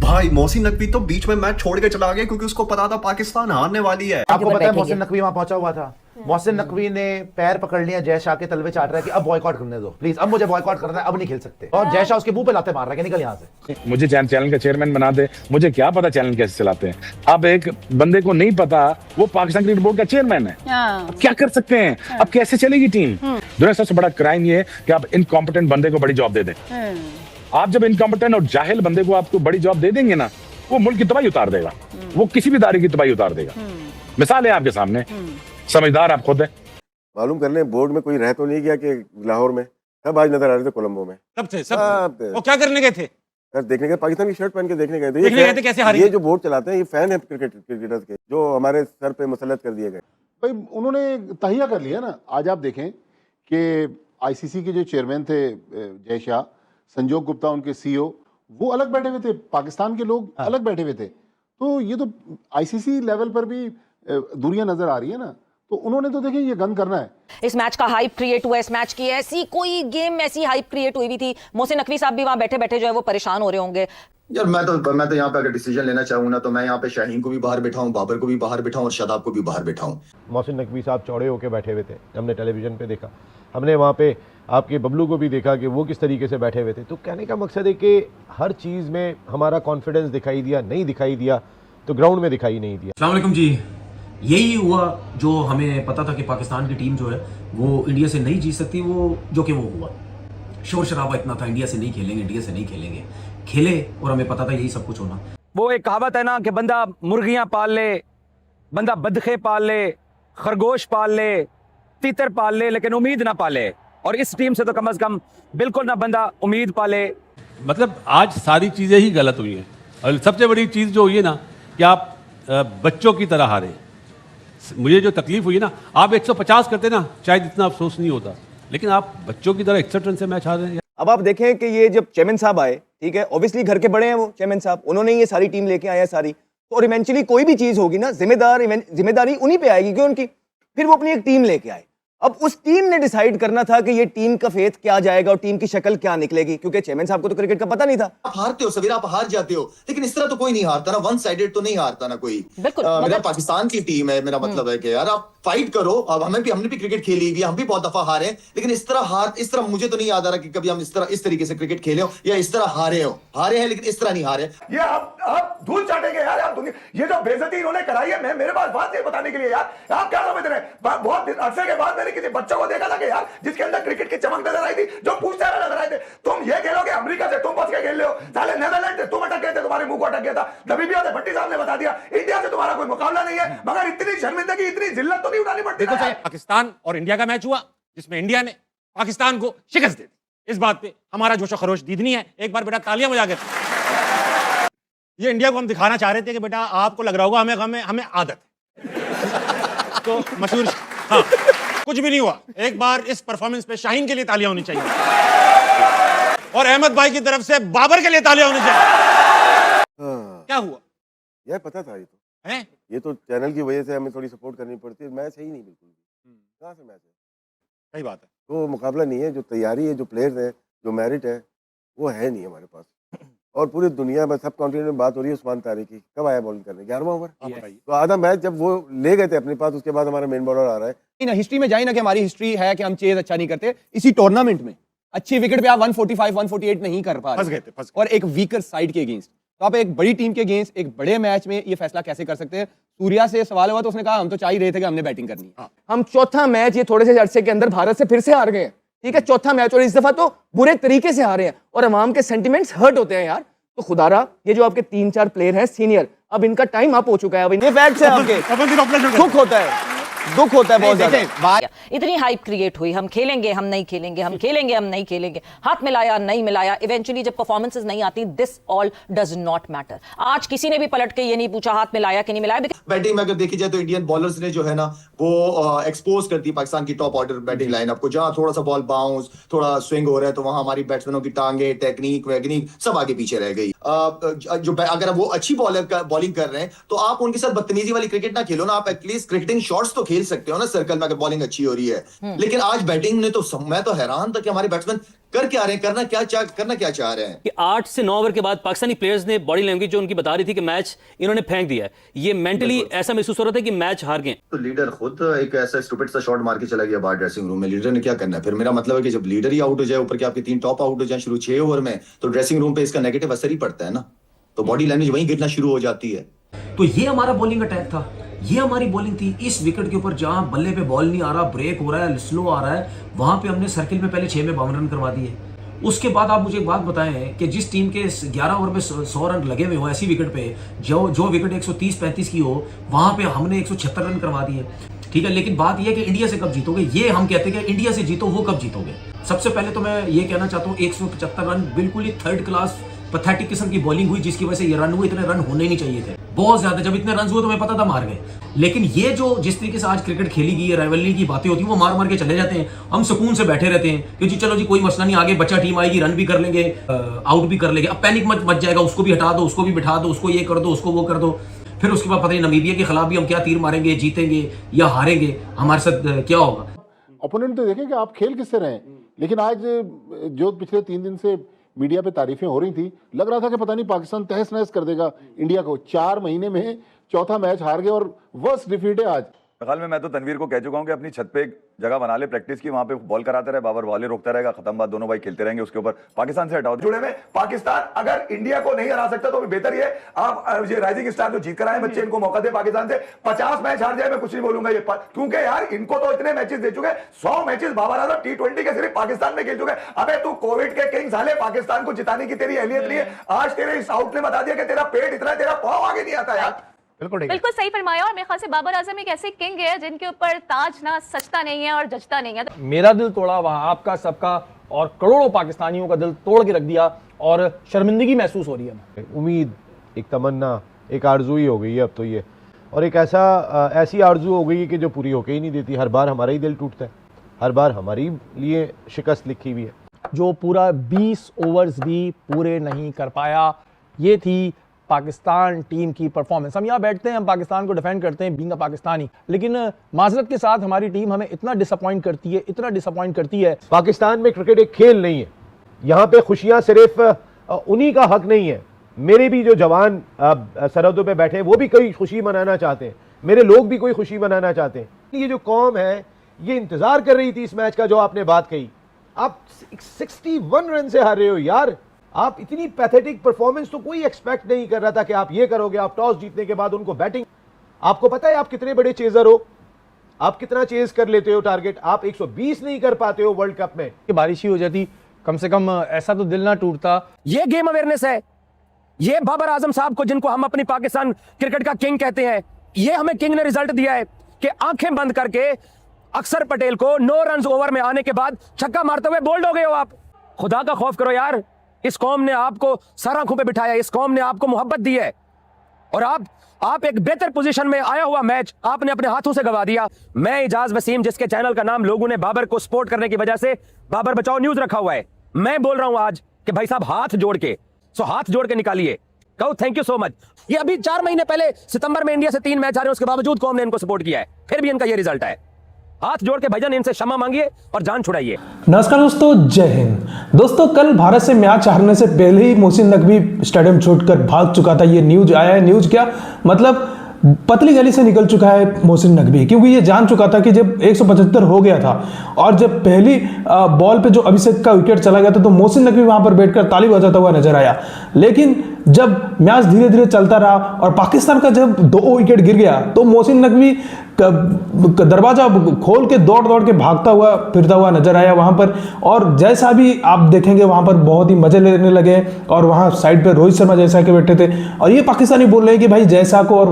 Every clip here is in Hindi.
भाई मोहसिन नकवी तो बीच में मैच छोड़ के चला गया क्योंकि उसको पता था पाकिस्तान हारने वाली है। आपको पता है मोहसिन नकवी वहां पहुंचा हुआ था। मोहसिन नकवी ने पैर पकड़ लिया, जय शाह के तलवे चाट रहा है कि अब बॉयकॉट करने दो प्लीज, अब मुझे बॉयकॉट करना है, अब नहीं खेल सकते। और जय शाह उसके मुंह पे लाते मार रहा है कि निकल यहाँ से। मुझे चैनल का चेयरमैन बना दे, मुझे क्या पता चैनल कैसे चलाते हैं। अब एक बंदे को नहीं पता वो पाकिस्तान क्रिकेट बोर्ड का चेयरमैन है, अब क्या कर सकते हैं? अब कैसे चलेगी टीम? दुनिया सबसे बड़ा क्राइम ये है कि आप इनकॉम्पिटेंट बंदे को बड़ी जॉब दे दें। आप जब इनकॉम्पिटेंट और जाहिल बंदे को आपको बड़ी जॉब दे देंगे ना, वो मुल्क की तबाही उतार देगा, वो किसी भी इदारे की तबाही उतार देगा। मिसाल है आपके सामने, समझदार आप खुद है। मालूम कर लें बोर्ड में कोई रह तो नहीं गया कि लाहौर में सब आज नजर आ रहे थे कोलंबो में। सब थे, सब थे। वो क्या करने गए थे? सर देखने गए, पाकिस्तान की शर्ट पहन के देखने गए थे। देखने गए थे कैसे हारी? ये जो बोर्ड चलाते हैं ये फैन है क्रिकेटर्स के, जो हमारे सर पे मुसल्लत कर दिए गए। भाई उन्होंने तहिया कर लिया ना। आज आप देखें कि आईसीसी के जो चेयरमैन थे जय शाह, संजोग गुप्ता उनके सीईओ, वो अलग बैठे हुए थे, पाकिस्तान के लोग अलग बैठे हुए थे। तो ये तो आईसीसी लेवल पर भी दूरियां नजर आ रही है ना। तो उन्होंने तो देखिए ये गन करना है। इस मैच का हाइप क्रिएट हुआ, इस मैच की ऐसी कोई गेम ऐसी हाइप क्रिएट हुई भी थी। मोहसिन नकवी साहब भी वहां बैठे बैठे जो है वो परेशान हो रहे होंगे। यार मैं तो यहाँ पे अगर डिसीजन लेना चाहूँ ना, तो मैं यहाँ पे शाहीन को भी बाहर बिठाऊं, बाबर को भी बाहर बिठाऊं और शादाब को भी बाहर बिठाऊं। मोहसिन नकवी साहब चौड़े होकर बैठे हुए थे, हमने टेलीविजन पे देखा, हमने वहाँ पे आपके बबलू को भी देखा कि वो किस तरीके से बैठे हुए थे। तो कहने का मकसद है कि हर चीज़ में हमारा कॉन्फिडेंस दिखाई दिया, नहीं दिखाई दिया तो ग्राउंड में दिखाई नहीं दिया। अस्सलाम वालेकुम जी, यही हुआ जो हमें पता था कि पाकिस्तान की टीम जो है वो इंडिया से नहीं जीत सकती, वो जो कि वो हुआ। शोर शराबा इतना था, इंडिया से नहीं खेलेंगे, इंडिया से नहीं खेलेंगे, खेले और हमें पता था यही सब कुछ होना। वो एक कहावत है ना कि बंदा मुर्गियां पाल ले, बंदा बदखे पाल ले, खरगोश पाल ले, तीतर पाल ले, लेकिन उम्मीद ना पाले। और इस टीम से तो कम से कम बिल्कुल ना बंदा उम्मीद पाले। मतलब आज सारी चीजें ही गलत हुई हैं और सबसे बड़ी चीज जो हुई है ना कि आप बच्चों की तरह हारे। मुझे जो तकलीफ हुई ना, आप 150 करते ना शायद इतना अफसोस नहीं होता, लेकिन आप बच्चों की तरह 61 रन से मैच हार रहे हैं। अब आप देखें कि ये जब चेयरमैन साहब आए, ठीक है, ऑब्वियसली घर के बड़े हैं वो चेयरमैन साहब, उन्होंने ये सारी टीम लेके आया सारी, तो और इवेंचुअली कोई भी चीज होगी ना, जिम्मेदारी उन्हीं पे आएगी क्यों उनकी। फिर वो अपनी एक टीम लेके आए। अब उस टीम ने डिसाइड करना था कि ये टीम का फेथ क्या जाएगा और टीम की शक्ल क्या निकलेगी, क्योंकि चेयरमैन साहब को तो क्रिकेट का पता नहीं था। आप हारते हो सवेरा, आप हार जाते हो, लेकिन इस तरह तो कोई नहीं हारता ना, वन साइडेड तो नहीं हारता ना कोई। मेरा पाकिस्तान की टीम है, मेरा मतलब है कि यार आप फाइट करो। अब हमने भी क्रिकेट खेली हुई है, हम भी बहुत दफा हारे, लेकिन इस तरह मुझे तो नहीं याद आ रहा कि कभी हम इस तरीके से क्रिकेट खेले हो या इस तरह हारे हैं, लेकिन इस तरह नहीं हारे। ये आप धूल चाटेंगे यार, आप ये जो बेइज्जती इन्होंने कराई है, मेरे पास बात नहीं बताने के लिए यार, आप क्या समझ रहे हैं? बहुत अरसे के बाद मैंने किसी बच्चों को देखा था कि यार जिसके अंदर क्रिकेट की चमक नजर आई थी, जो पूछते हुए नजर आए थे, तुम ये खेलोगे अमेरिका से, तुम बच के खेल रहे हो, साले नेदरलैंड से तुम अटक गए थे, तुम्हारे मुंह को अटक गया था, नबीबिया से भट्टी साहब ने बता दिया इंडिया से तुम्हारा कोई मुकाबला नहीं है। मगर इतनी शर्मिंदगी, इतनी जिल्लत तो नहीं उठानी पड़ती। देखो चाहे पाकिस्तान और इंडिया का मैच हुआ जिसमें इंडिया ने पाकिस्तान को शिकस्त दे दी, इस बात पे हमारा जोशो खरोश दीदनी है। एक बार बेटा तालियां बजा के, ये इंडिया को हम दिखाना चाह रहे थे कि बेटा आपको लग रहा होगा हमें आदत है। तो मशहूर, हाँ, कुछ भी नहीं हुआ। एक बार इस परफॉर्मेंस पे शाहीन के लिए तालियां होनी चाहिए और अहमद भाई की तरफ से बाबर के लिए तालियां होनी चाहिए। क्या हुआ? यह पता था, ये तो चैनल की वजह से हमें थोड़ी सपोर्ट करनी पड़ती है। मैच है ही नहीं बिल्कुल, कहाँ से मैच है? सही बात है। तो मुकाबला नहीं है, जो तैयारी है, जो प्लेयर्स है, जो मेरिट है, वो है नहीं हमारे पास। और पूरी दुनिया में सब कॉन्टिनेंट में बात हो रही है उस्मान तारिक की, कब आया बॉलिंग करने? 11वां ओवर। तो आधा मैच जब वो ले गए थे अपने पास, उसके बाद हमारा मेन बॉलर आ रहा है। हिस्ट्री में जाए ना कि हमारी हिस्ट्री है कि हम चेज अच्छा नहीं करते। इसी टूर्नामेंट में अच्छी विकेट पे आप 145 148 नहीं कर पा रहे और एक वीकर साइड के अगेंस्ट। तो आप एक बड़ी टीम के अगेंस्ट एक बड़े मैच में ये फैसला कैसे कर सकते हैं? सूर्या से सवाल हुआ तो उसने कहा हम तो चाह ही रहे थे कि हमने बैटिंग करनी है। हम चौथा मैच ये थोड़े से अरसे के अंदर भारत से फिर से हार गए, ठीक है, चौथा मैच, और इस दफा तो बुरे तरीके से हारे हैं और अवाम के सेंटिमेंट्स हर्ट होते हैं यार। तो खुदारा ये जो आपके 3-4 प्लेयर हैं सीनियर, अब इनका टाइम अप हो चुका है। अब इन्हें फैक्ट्स है आपके, दुख होता है बहुत ज्यादा। इतनी हाइप क्रिएट हुई, हम खेलेंगे हम नहीं खेलेंगे, हम खेलेंगे हम नहीं खेलेंगे, हाथ मिलाया नहीं मिलाया। इवेंचुअली जब परफॉर्मेंसेस नहीं आती, this all does not matter. आज किसी ने भी पलट के ये नहीं पूछा हाथ मिलाया कि नहीं मिलाया। बैटिंग में अगर देखी जाए तो इंडियन बॉलर्स ने जो है ना वो एक्सपोज करती है पाकिस्तान की टॉप ऑर्डर बैटिंग लाइनअप को। जहां थोड़ा सा बॉल बाउंस, थोड़ा स्विंग हो रहा है, तो वहां हमारी बैट्समैनों की टांगे, टेक्निक वैगनिक सब आगे पीछे रह गई। जो अगर वो अच्छी बॉलिंग कर रहे हैं तो आप उनके साथ बदतमीजी वाली क्रिकेट ना खेलो ना, आप एटलीस्ट क्रिकेटिंग शॉट्स तो खेल सकते हो ना सर्कल में अगर बॉलिंग अच्छी हो रही है, लेकिन आज बैटिंग ने तो मैं तो हैरान था कि हमारे बैट्समैन कर क्या रहे हैं, करना क्या चाह रहे हैं। कि 8 से 9 ओवर के बाद पाकिस्तानी प्लेयर्स ने बॉडी लैंग्वेज जो उनकी बता रही थी कि मैच इन्होंने फेंक दिया है, ये मेंटली ऐसा महसूस हो रहा था कि मैच हार गए। तो लीडर खुद एक ऐसा स्टूपिड सा शॉट मार के चला गया बाहर ड्रेसिंग रूम में, लीडर ने क्या करना है फिर? मेरा मतलब है कि जब लीडर ही आउट हो जाए, ऊपर के आपके 3 टॉप आउट हो जाए शुरू 6 ओवर में, तो ड्रेसिंग रूम पे इसका नेगेटिव असर ही पड़ता है ना, तो बॉडी लैंग्वेज वहीं गिरना शुरू हो जाती है। तो ये हमारा बॉलिंग अटैक था, ये हमारी बॉलिंग थी। इस विकेट के ऊपर जहां बल्ले पे बॉल नहीं आ रहा, ब्रेक हो रहा है, स्लो आ रहा है, वहां पे हमने सर्किल में पहले 6 में 52 रन करवा दिए। उसके बाद आप मुझे एक बात बताएं कि जिस टीम के 11 ओवर में 100 रन लगे हुए हो ऐसी विकेट पे, जो विकेट 130-35 की हो, वहां पे हमने 176 रन करवा दिए। ठीक है, लेकिन बात यह कि इंडिया से कब जीतोगे, ये हम कहते हैं कि इंडिया से जीतो, वो कब जीतोगे? सबसे पहले तो मैं ये कहना चाहता हूँ 175 रन बिल्कुल ही थर्ड क्लास पैथेटिक किस्म की बॉलिंग हुई, जिसकी वजह से ये रन हुए। इतने रन होने ही नहीं चाहिए थे, बहुत ज्यादा। जब इतने रन हुए तो मैं पता था मार गए। लेकिन ये जो जिस तरीके से आज क्रिकेट खेली गई है, राइवलरी की बातें होती है, वो मार मार के चले जाते हैं। हम सुकून से बैठे रहते हैं कि जी चलो जी कोई मसला नहीं, आगे बच्चा टीम आएगी, रन भी कर लेंगे, आउट भी कर लेंगे। अब पैनिक मच जाएगा, उसको भी हटा दो, उसको भी बिठा दो, उसको ये कर दो, उसको वो कर दो। फिर उसके बाद पता नहीं नमीबिया के खिलाफ भी हम क्या तीर मारेंगे, जीतेंगे या हारेंगे, हमारे साथ क्या होगा। ओपोनेंट तो देखें कि आप खेल किससे रहे, लेकिन आज जो पिछले 3 दिन से मीडिया पे तारीफें हो रही थी, लग रहा था कि पता नहीं पाकिस्तान तहस नहस कर देगा इंडिया को। 4 महीने में चौथा मैच हार गए और वर्स्ट डिफीट है आज। ख्याल में मैं तो तनवीर को कह चुका हूं कि अपनी छत पे एक जगह बना ले प्रैक्टिस की, वहां पे बॉल कराते रहे, बाबर बॉले रोकता रहेगा, खत्म बात, दोनों भाई खेलते रहेंगे। उसके ऊपर पाकिस्तान से हटाओ। जुड़े में पाकिस्तान अगर इंडिया को नहीं हरा सकता तो भी बेहतर ही है आप ये राइजिंग स्टार जो जीत कर आए बच्चे, इनको मौका दे। पाकिस्तान से 50 मैच हार जाए मैं कुछ नहीं बोलूंगा ये, क्योंकि यार इनको तो इतने मैचेस दे चुके, 100 मैचेस बाबर आजम T20 के सिर्फ पाकिस्तान में खेल चुके। अबे तू कोविड के किंग साले, पाकिस्तान को जिताने की तेरी अहलियत नहीं है। आज तेरे इस आउट ने बता दिया कि तेरा पेट इतना, तेरा पाँव आगे नहीं आता यार। बिल्कुल सही फरमाया। और मेरे ख्याल से बाबर आजम एक ऐसे किंग है जिनके ऊपर ताज ना सजता नहीं है और जचता नहीं है। मेरा दिल तोड़ा वहां आपका, सबका और करोड़ों पाकिस्तानियों का दिल तोड़ के रख दिया और शर्मिंदगी महसूस हो रही है। उम्मीद, एक तमन्ना, एक आरजू ही हो गई है अब तो ये, और एक ऐसी आरजू हो गई है कि जो पूरी होके ही नहीं देती। हर बार हमारा ही दिल टूटता है, हर बार हमारी लिए शिकस्त लिखी हुई है। जो पूरा 20 ओवर्स भी पूरे नहीं कर पाया, ये थी पाकिस्तान टीम की परफॉर्मेंस। हम यहाँ बैठते हैं, हम पाकिस्तान को डिफेंड करते हैं बीइंग अ पाकिस्तानी, लेकिन माजरत के साथ हमारी टीम हमें इतना डिसअपॉइंट करती है, इतना डिसअपॉइंट करती है। पाकिस्तान में क्रिकेट एक खेल नहीं है, यहाँ पे खुशियाँ सिर्फ उन्हीं का हक नहीं है। मेरे भी जो जवान सरहदों पे बैठे हैं वो भी कोई खुशी मनाना चाहते हैं, मेरे लोग भी कोई खुशी मनाना चाहते हैं। ये जो कौम है ये इंतजार कर रही थी इस मैच का जो आपने बात कही। आप 61 रन से हार रहे हो यार, आप इतनी पैथेटिक परफॉर्मेंस तो कोई एक्सपेक्ट नहीं कर रहा था कि आप ये करोगे। आप टॉस जीतने के बाद उनको बैटिंग, आपको पता है आप कितने बड़े चेजर हो, आप कितना चेज कर लेते हो टारगेट, आप 120 नहीं कर पाते हो वर्ल्ड कप में। बारिश ही हो जाती कम से कम, ऐसा तो दिल ना टूटता। ये गेम अवेयरनेस है, ये बाबर आजम साहब को जिनको हम अपनी पाकिस्तान क्रिकेट का किंग कहते हैं, ये हमें किंग ने रिजल्ट दिया है कि आंखें बंद करके अक्षर पटेल को 9 रन ओवर में आने के बाद छक्का मारते हुए बोल्ड हो गए हो आप। खुदा का खौफ करो यार, इस कौम ने आपको सर आंखों पे बिठाया, इस कौम ने आपको मोहब्बत दी है और आप एक बेहतर पोजीशन में आया हुआ मैच आपने अपने हाथों से गवा दिया। मैं इजाज वसीम, जिसके चैनल का नाम लोगों ने बाबर को सपोर्ट करने की वजह से बाबर बचाओ न्यूज रखा हुआ है, मैं बोल रहा हूं आज कि भाई साहब हाथ जोड़ के निकालिए, कहो थैंक यू सो मच। ये अभी 4 महीने पहले सितंबर में इंडिया से 3 मैच हारे, उसके बावजूद कौम ने इनको सपोर्ट किया है, फिर भी इनका ये रिजल्ट है। हाथ जोड़ के भाईजान इनसे क्षमा मांगिए और जान छुड़ाइए। नमस्कार दोस्तों, जय हिंद। दोस्तों कल भारत से मैच हारने से पहले ही मोहसिन नकवी स्टेडियम छोड़कर भाग चुका था। ये न्यूज आया है, न्यूज क्या मतलब पतली गली से निकल चुका है मोहसिन नकवी, क्योंकि ये जान चुका था कि जब 175 हो गया था और जब पहली बॉल पे जो अभिषेक का विकेट चला गया था तो मोहसिन नकवी वहां पर बैठकर ताली बजाता हुआ नजर आया। लेकिन जब मैच धीरे धीरे चलता रहा और पाकिस्तान का जब 2 विकेट गिर गया तो मोहसिन नकवी दरवाजा खोल के दौड़ के भागता हुआ फिरता हुआ नजर आया वहां पर। और जैसा भी आप देखेंगे वहां पर बहुत ही मजे लेने लगे और वहां साइड पे रोहित शर्मा जैसा के बैठे थे और ये पाकिस्तानी बोल रहे हैं कि भाई जैसा को और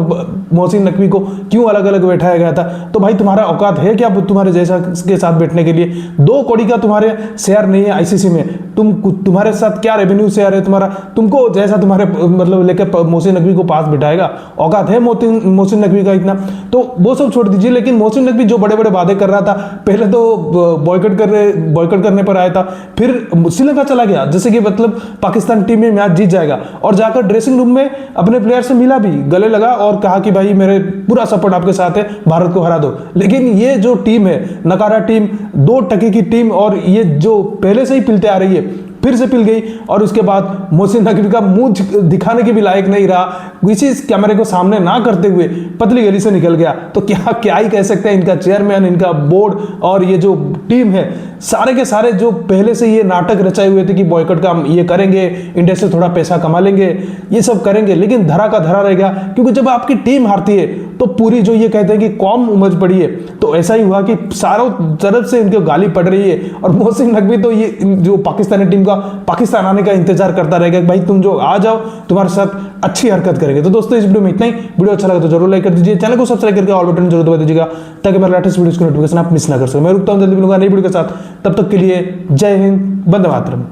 मोहसिन नकवी को क्यों अलग अलग बैठाया गया था। तो भाई तुम्हारा औकात है क्या तुम्हारे जैसा के साथ बैठने के लिए? 2 कौड़ी का तुम्हारे शेयर नहीं है आईसीसी में, तुम्हारे साथ क्या रेवेन्यू शेयर है तुम्हारा? तुमको जैसा तुम्हारे मतलब लेकर मोहसिन नकवी को पास बिठाएगा, औकात है मोहसिन नकवी का इतना? तो वो सब छोड़ दीजिए, लेकिन मोहसिन नकवी जो बड़े बड़े वादे कर रहा था, पहले तो बॉयकॉट करने पर आया था, फिर श्रीलंका चला गया जैसे कि मतलब पाकिस्तान टीम में मैच जीत जाएगा और जाकर ड्रेसिंग रूम में अपने प्लेयर से मिला भी, गले लगा और कहा कि भाई मेरे पूरा सपोर्ट आपके साथ है, भारत को हरा दो। लेकिन ये जो टीम है, नकारा टीम, 2 टके की टीम, और ये जो पहले से ही पिलते आ रही है, फिर से पिल गई, और उसके बाद मोहसिन नकवी का मुंह दिखाने के भी लायक नहीं रहा, किसी कैमरे को सामने ना करते हुए पतली गली से निकल गया। तो क्या ही कह सकते हैं, इनका चेयरमैन, इनका बोर्ड और ये जो टीम है, सारे के सारे जो पहले से ये नाटक रचाए हुए थे कि बॉयकॉट का हम ये करेंगे, इंडिया से थोड़ा पैसा कमा लेंगे, ये सब करेंगे, लेकिन धरा का धरा रह गया। क्योंकि जब आपकी टीम हारती है तो पूरी जो ये कहते हैं कि कौम उमज पड़ी है, तो ऐसा ही हुआ कि चारों तरफ से इनकी गाली पड़ रही है। और मोहसिन नकवी तो ये जो पाकिस्तानी टीम का पाकिस्तान आने का इंतजार करता रहेगा, भाई तुम जो आ जाओ, तुम्हारे साथ अच्छी हरकत करेंगे। तो दोस्तों इस वीडियो में इतना ही। वीडियो अच्छा लगा तो जरूर लाइक कर दीजिए, चैनल को सब्सक्राइब करके ऑल बटन जरूर दबा दीजिएगा, ताकि मेरे लेटेस्ट वीडियोस की नोटिफिकेशन आप मिस ना कर सकें। मैं रुकता हूं, जल्दी मिलूंगा नई वीडियो के साथ, तब तक के लिए जय हिंद, वंदे मातरम।